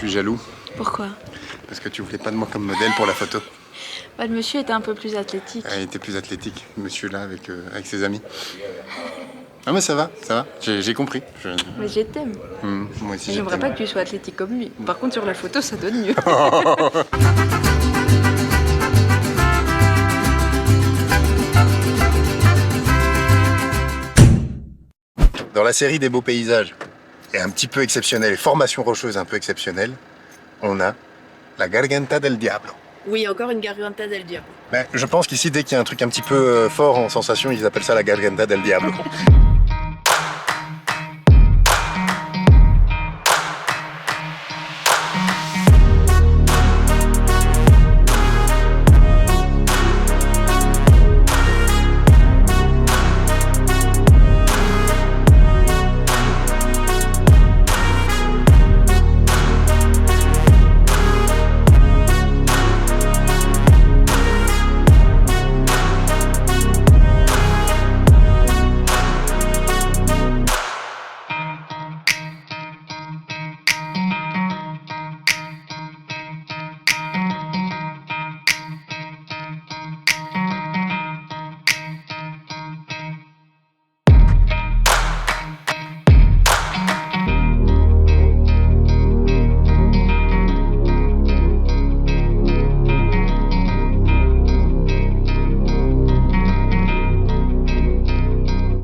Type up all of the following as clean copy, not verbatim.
suis jaloux. Pourquoi? Parce que tu voulais pas de moi comme modèle pour la photo. Bah, le monsieur était un peu plus athlétique. Il était plus athlétique, monsieur là, avec ses amis. Ah mais ça va, j'ai compris. Mais je t'aime. Moi aussi J'aimerais pas que tu sois athlétique comme lui. Par contre, sur la photo, ça donne mieux. Dans la série des beaux paysages, et un petit peu exceptionnel, et formation rocheuse un peu exceptionnelle, on a la Garganta del Diablo. Oui, encore une Garganta del Diablo. Mais je pense qu'ici, dès qu'il y a un truc un petit peu fort en sensation, ils appellent ça la Garganta del Diablo.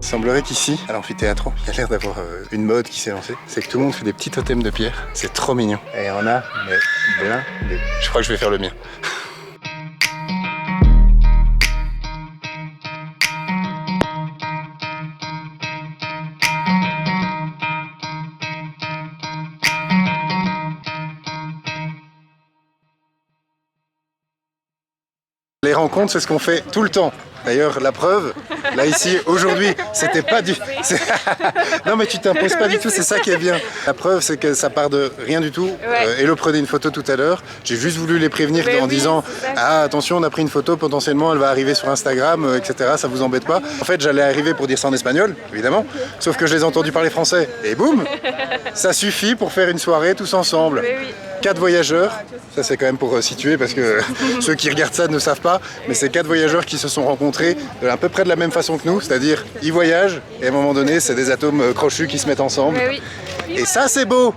Il semblerait qu'ici, à l'amphithéâtre, il y a l'air d'avoir une mode qui s'est lancée. C'est que tout le monde fait des petits totems de pierre. C'est trop mignon. Et on a plein de... Je crois que je vais faire le mien. Les rencontres, c'est ce qu'on fait tout le temps. D'ailleurs, la preuve, là ici, aujourd'hui, c'était pas du... Non mais tu t'imposes pas du tout, c'est ça qui est bien. La preuve, c'est que ça part de rien du tout. Ouais. Hello prenait une photo tout à l'heure. J'ai juste voulu les prévenir en disant « Ah, attention, on a pris une photo, potentiellement, elle va arriver sur Instagram, etc. Ça vous embête pas ?» En fait, j'allais arriver pour dire ça en espagnol, évidemment. Sauf que je les ai entendus parler français. Et boum, ça suffit pour faire une soirée tous ensemble. 4 voyageurs, ça c'est quand même pour situer parce que ceux qui regardent ça ne savent pas, mais c'est 4 voyageurs qui se sont rencontrés à peu près de la même façon que nous, c'est-à-dire ils voyagent et à un moment donné c'est des atomes crochus qui se mettent ensemble. Et ça c'est beau.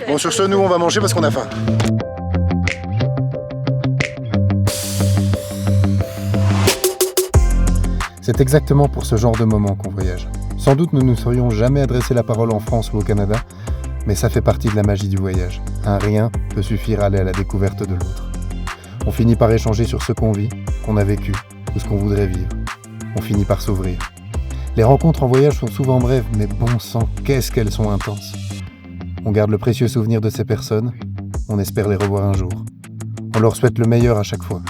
Bon, sur ce, nous on va manger parce qu'on a faim. C'est exactement pour ce genre de moment qu'on voyage. Sans doute nous ne nous serions jamais adressé la parole en France ou au Canada, mais ça fait partie de la magie du voyage. Un rien peut suffire à aller à la découverte de l'autre. On finit par échanger sur ce qu'on vit, qu'on a vécu, ou ce qu'on voudrait vivre. On finit par s'ouvrir. Les rencontres en voyage sont souvent brèves, mais bon sang, qu'est-ce qu'elles sont intenses. On garde le précieux souvenir de ces personnes, on espère les revoir un jour. On leur souhaite le meilleur à chaque fois,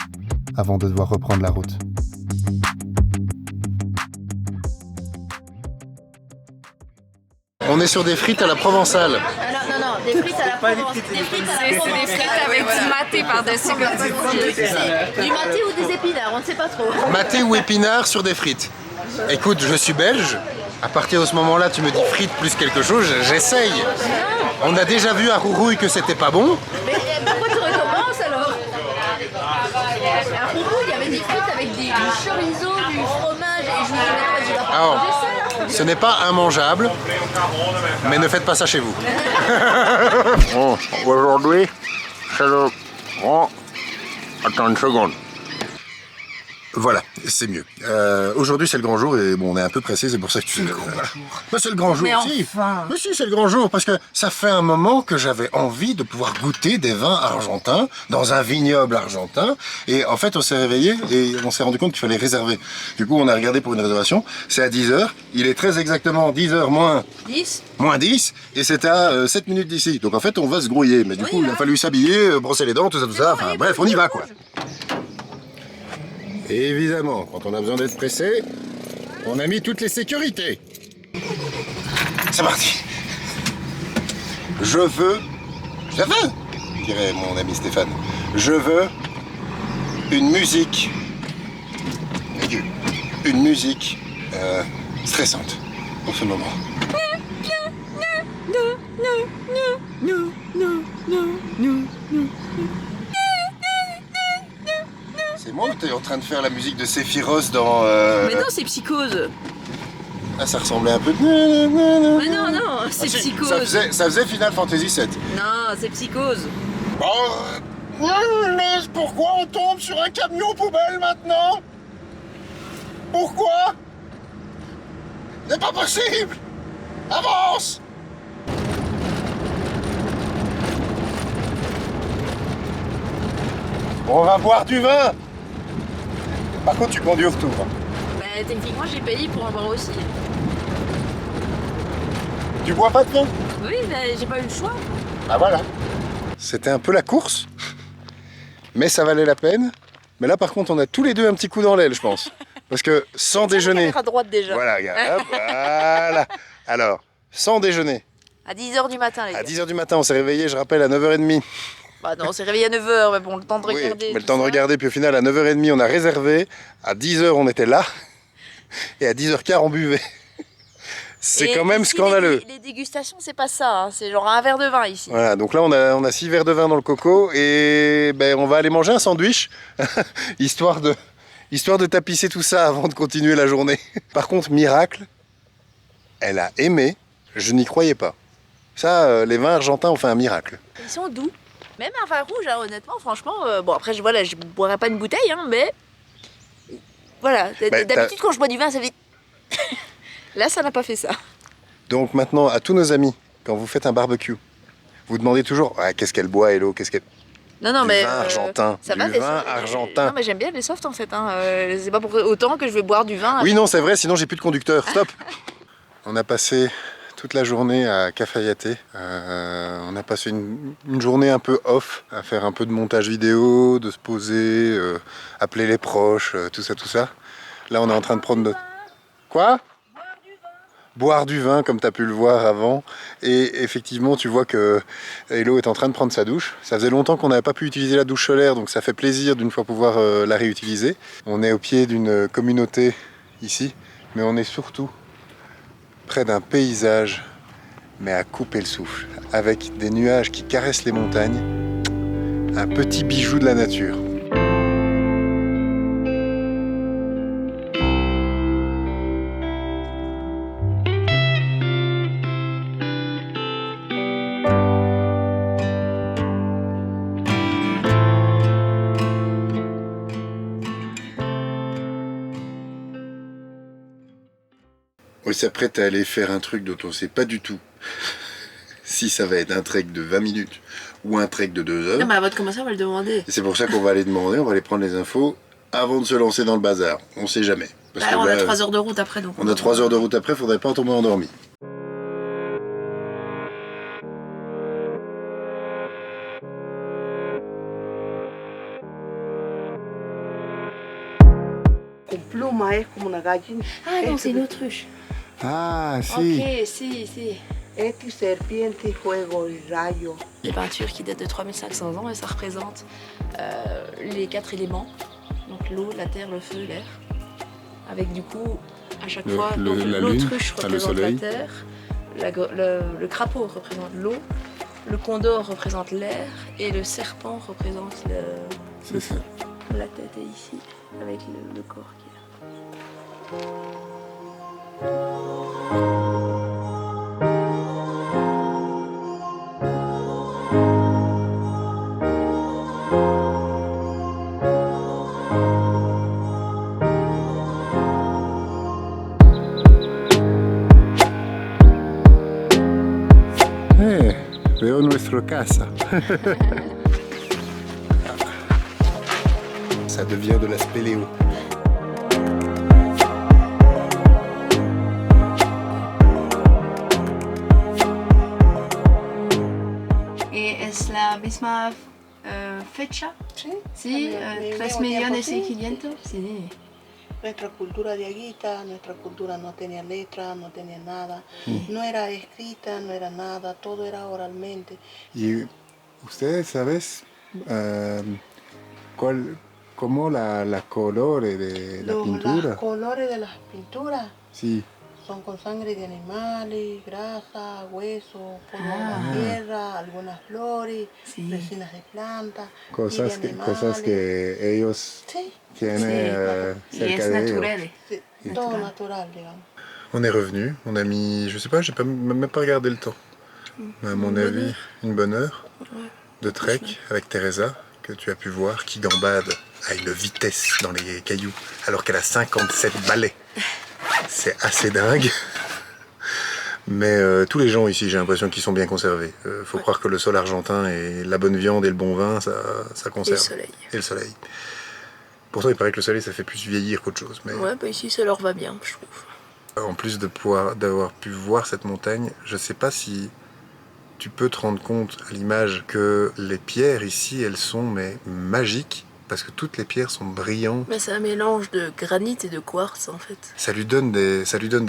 avant de devoir reprendre la route. On est sur des frites à la provençale. Non, des frites à la Provence. Des frites avec du maté par-dessus. Du maté ou des épinards, on ne sait pas trop. Maté ou épinards sur des frites. Écoute, je suis belge. À partir de ce moment-là, tu me dis frites plus quelque chose, j'essaye. On a déjà vu à Rourouille que c'était pas bon. Mais pourquoi tu recommences alors? À Rourouille, il y avait des frites avec du chorizo, du fromage et je ne vais pas Alors, manger ça. ce n'est pas immangeable, mais ne faites pas ça chez vous. Bon, aujourd'hui, c'est le grand... Attends une seconde. Voilà, c'est mieux. Aujourd'hui c'est le grand jour et bon, on est un peu pressé, c'est pour ça que tu... c'est le grand jour, Mais si. enfin. Mais si, c'est le grand jour, parce que ça fait un moment que j'avais envie de pouvoir goûter des vins argentins dans un vignoble argentin. Et en fait, on s'est réveillé et on s'est rendu compte qu'il fallait réserver. Du coup, on a regardé pour une réservation. C'est à 10h. Il est très exactement 10h moins 10. moins 10 et c'est à 7 minutes d'ici. Donc en fait, on va se grouiller. Mais du coup, il a fallu s'habiller, brosser les dents, tout ça. Enfin bref, on y va quoi. Et évidemment, quand on a besoin d'être pressé, on a mis toutes les sécurités. C'est parti. Je veux, dirait mon ami Stéphane, je veux une musique stressante pour ce moment. Non. t'es en train de faire la musique de Sephiroth dans... Mais non, c'est Psychose. Ah, ça ressemblait un peu... Mais non, non, c'est Ah, si, Psychose. ça faisait Final Fantasy VII. Non, c'est Psychose. Oh, mais pourquoi on tombe sur un camion poubelle maintenant? Pourquoi? C'est pas possible! Avance! On va boire du vin! Par contre, tu conduis au retour. Bah, techniquement, j'ai payé pour en boire aussi. Tu bois pas de vin? Oui, bah, j'ai pas eu le choix. Bah voilà. C'était un peu la course, mais ça valait la peine. Mais là, par contre, on a tous les deux un petit coup dans l'aile, je pense. Parce que sans déjeuner... À droite déjà. Voilà, regarde, hop, voilà. Alors, sans déjeuner, À 10h du matin, les gars. à 10h du matin, on s'est réveillé, je rappelle, à 9h30. Bah non, on s'est réveillé à 9h, mais bon, le temps de Oui, regarder. mais le temps de regarder, puis au final, à 9h30, on a réservé. À 10h, on était là. Et à 10h15, on buvait. C'est quand même ici, scandaleux. Les dégustations, c'est pas ça. Hein. C'est genre un verre de vin ici. Voilà, donc là, on a 6 verres de vin dans le coco. Et ben, on va aller manger un sandwich, histoire de tapisser tout ça avant de continuer la journée. Par contre, miracle, elle a aimé. Je n'y croyais pas. Ça, les vins argentins ont fait un miracle. Ils sont doux. Même un vin rouge, hein, honnêtement, franchement. Bon, après, voilà, je boirais pas une bouteille, hein, mais. Voilà. D'habitude, quand je bois du vin, ça fait. Là, ça n'a pas fait ça. Donc maintenant, à tous nos amis, quand vous faites un barbecue, vous demandez toujours ah, qu'est-ce qu'elle boit, Hello, qu'est-ce qu'elle... Non, non, Du mais. vin argentin. Ça Du va, les vin softs. argentin. Non, mais j'aime bien les softs en fait. Hein. C'est pas pour autant que je vais boire du vin. Oui, non, c'est vrai, sinon j'ai plus de conducteur. Stop. On a passé toute la journée à Cafayate. On a passé une journée un peu off, à faire un peu de montage vidéo, de se poser, appeler les proches, tout ça, tout ça. Là, on est en train de prendre notre... Quoi? Boire du vin, comme tu as pu le voir avant. Et effectivement, tu vois que Hello est en train de prendre sa douche. Ça faisait longtemps qu'on n'avait pas pu utiliser la douche solaire, donc ça fait plaisir d'une fois pouvoir la réutiliser. On est au pied d'une communauté ici, mais on est surtout près d'un paysage, mais à couper le souffle, avec des nuages qui caressent les montagnes. Un petit bijou de la nature. On s'apprête à aller faire un truc dont on ne sait pas du tout si ça va être un trek de 20 minutes ou un trek de 2 heures. Non, mais avant de commencer, on va le demander. Et c'est pour ça qu'on va aller demander, on va aller prendre les infos avant de se lancer dans le bazar. On sait jamais. Parce que on a là, 3 heures de route après. Donc on a 3 heures de route après, faudrait pas en tomber endormi. Con pluma es como una gallina. Ah non, c'est une autruche. Ah, Ok, si. Este serpiente, fuego y rayo. Des peintures qui datent de 3500 ans et ça représente les 4 éléments. Donc l'eau, la terre, le feu, l'air. Avec du coup, à chaque fois, la lune, l'autruche le représente la soleil. terre, le crapaud représente l'eau, le condor représente l'air et le serpent représente le feu. La tête est ici, avec le corps qui est là. Veo nuestra casa. Ça devient de la spéléo. Y es la misma fecha. Sí. Sí, Al 3.600.000. Sí. Nuestra cultura de Aguita, nuestra cultura no tenía letra, no tenía nada. No era escrita, no era nada, todo era oralmente. ¿Y ustedes sabes cómo la colore de la pintura? Los colores de las pinturas Sí. son con sangre de animales, grasa, hueso, polvo de la tierra, algunas flores, resinas de plantas Cosas y de cosas que ellos Sí, tienen Y cerca es de ellos. natural. sí, todo natural, digamos. On est revenu, on a mis, je sais pas, j'ai pas, même pas regardé le temps. À mon avis, une bonne heure de trek avec Teresa, que tu as pu voir, qui gambade à une vitesse dans les cailloux, alors qu'elle a 57 balais. C'est assez dingue. Mais tous les gens ici, j'ai l'impression qu'ils sont bien conservés. Faut croire que le sol argentin et la bonne viande et le bon vin, ça conserve. Et le soleil. Et le soleil. Pourtant, il paraît que le soleil, ça fait plus vieillir qu'autre chose. Mais Ouais, bah ici ça leur va bien, je trouve. en plus d'avoir pu voir cette montagne, je sais pas si tu peux te rendre compte à l'image que les pierres ici, elles sont magiques, parce que toutes les pierres sont brillantes. Mais c'est un mélange de granit et de quartz en fait. Ça lui donne des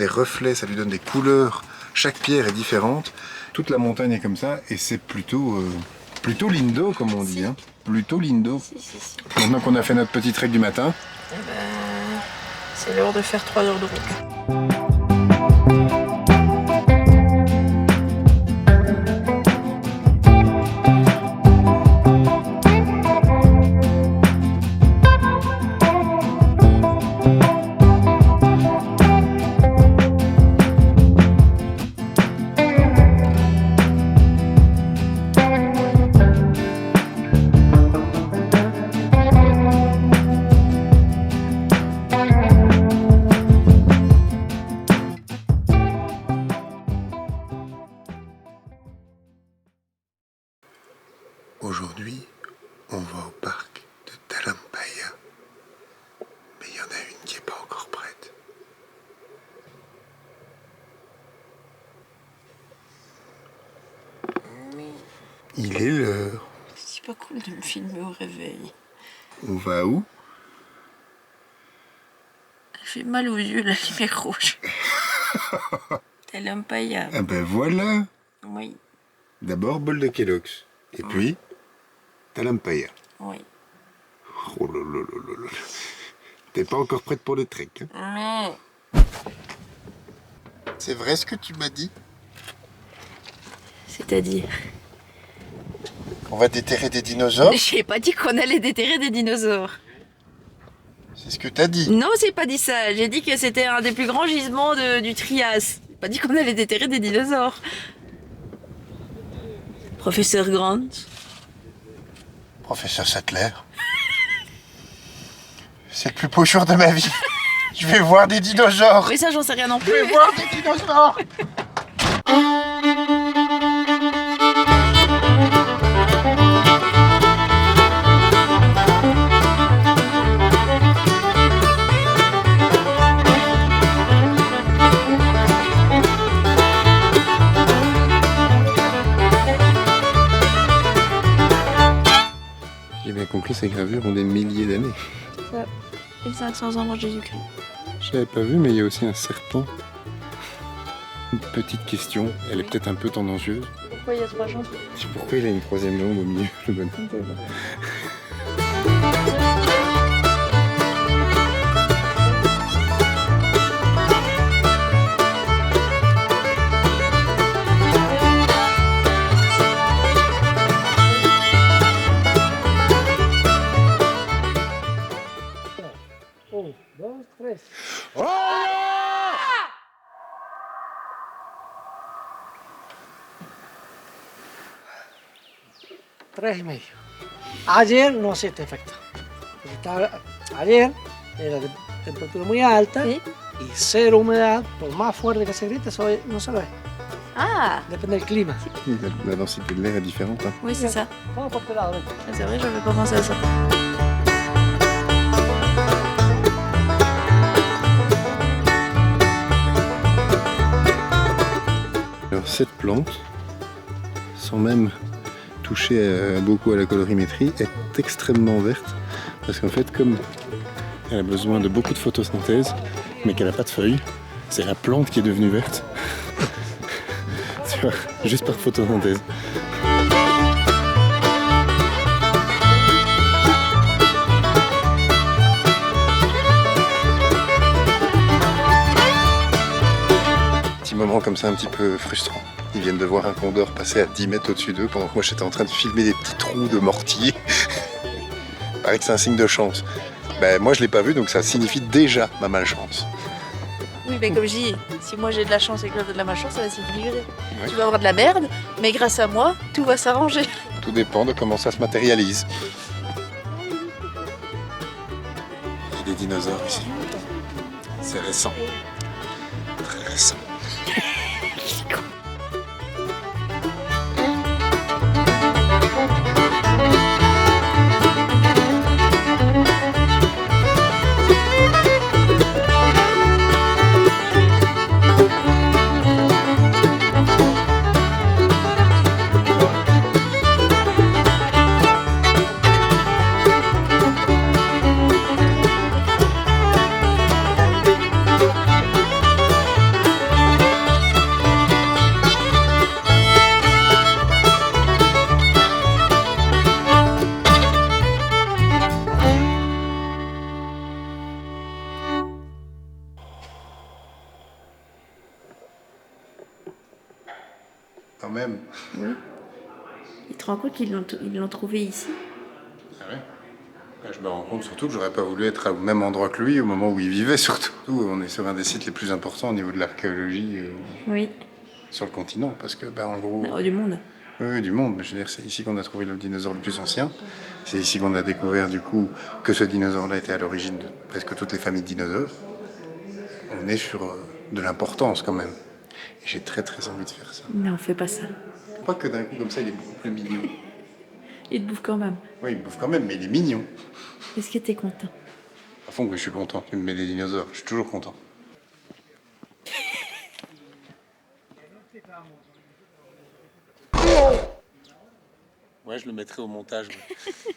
reflets, ça lui donne des couleurs. Chaque pierre est différente. Toute la montagne est comme ça, et c'est plutôt lindo, comme on dit. Hein. Plutôt lindo. Si. Maintenant qu'on a fait notre petit trek du matin, Eh ben, c'est l'heure de faire 3 heures de route. aujourd'hui, on va au parc de Talampaya. Mais il y en a une qui n'est pas encore prête. Il est l'heure. C'est pas cool de me filmer au réveil. On va où? J'ai mal aux yeux, la lumière rouge. Talampaya. Ah ben voilà. Oui, D'abord bol de Kellogg's. Et puis Talampaya. oui. Oh là là là là là. T'es pas encore prête pour le trek. Hein? Mais C'est vrai ce que tu m'as dit? c'est-à-dire? On va déterrer des dinosaures? J'ai pas dit qu'on allait déterrer des dinosaures. C'est ce que t'as dit. Non, j'ai pas dit ça. J'ai dit que c'était un des plus grands gisements du Trias. J'ai pas dit qu'on allait déterrer des dinosaures. Professeur Grant. Professeur Sattler. C'est le plus beau jour de ma vie. Je vais voir des dinosaures. Oui, ça, j'en sais rien non Je plus. vais voir des dinosaures. J'ai bien compris, ces gravures ont des milliers d'années. Ça, 1500 ans avant Jésus-Christ. Je l'avais pas vu, mais il y a aussi un serpent. Une petite question, elle est peut-être un peu tendancieuse. Pourquoi il y a 3 jambes? Pourquoi il a une troisième jambe au milieu, le bonhomme? Tres y medio. Ayer no hacía este efecto. Ayer era de temperatura muy alta Sí. y cero humedad. Por más fuerte que se grite, no se lo ve. Ah, Depende del clima. La densité de l'air est différente. Hein. oui, c'est ça. Vamos por este lado. ven. C'est vrai, j'avais pas pensé à ça. Alors cette plante, sans même toucher beaucoup à la colorimétrie, est extrêmement verte. Parce qu'en fait, comme elle a besoin de beaucoup de photosynthèse, mais qu'elle n'a pas de feuilles, c'est la plante qui est devenue verte. Tu vois, juste par photosynthèse. comme ça un petit peu frustrant. Ils viennent de voir un condor passer à 10 mètres au-dessus d'eux pendant que moi j'étais en train de filmer des petits trous de mortier. Il paraît que c'est un signe de chance. Ben, moi je l'ai pas vu, donc ça signifie déjà ma malchance. Oui, mais comme je dis, si moi j'ai de la chance et que l'autre a de la malchance, ça va s'équilibrer. Ouais. Tu vas avoir de la merde, mais grâce à moi, tout va s'arranger. Tout dépend de comment ça se matérialise. Il y a des dinosaures ici. C'est récent. Très récent. Quand même. Oui. Tu te rends compte qu'ils l'ont trouvé ici? Ah ouais. Je me rends compte surtout que j'aurais pas voulu être au même endroit que lui au moment où il vivait surtout. On est sur un des sites les plus importants au niveau de l'archéologie Oui. sur le continent parce que en gros... Du monde. Oui, du monde. Je veux dire, c'est ici qu'on a trouvé le dinosaure le plus ancien. C'est ici qu'on a découvert du coup que ce dinosaure-là était à l'origine de presque toutes les familles de dinosaures. On est sur de l'importance quand même. Et j'ai très très envie de faire ça. Non, fais pas ça. Pas que d'un coup comme ça il est beaucoup plus mignon. Il te bouffe quand même. Oui, il bouffe quand même, mais il est mignon. Est-ce que t'es content? À fond que je suis content. Tu me mets des dinosaures, je suis toujours content. Ouais, je le mettrai au montage. Ouais.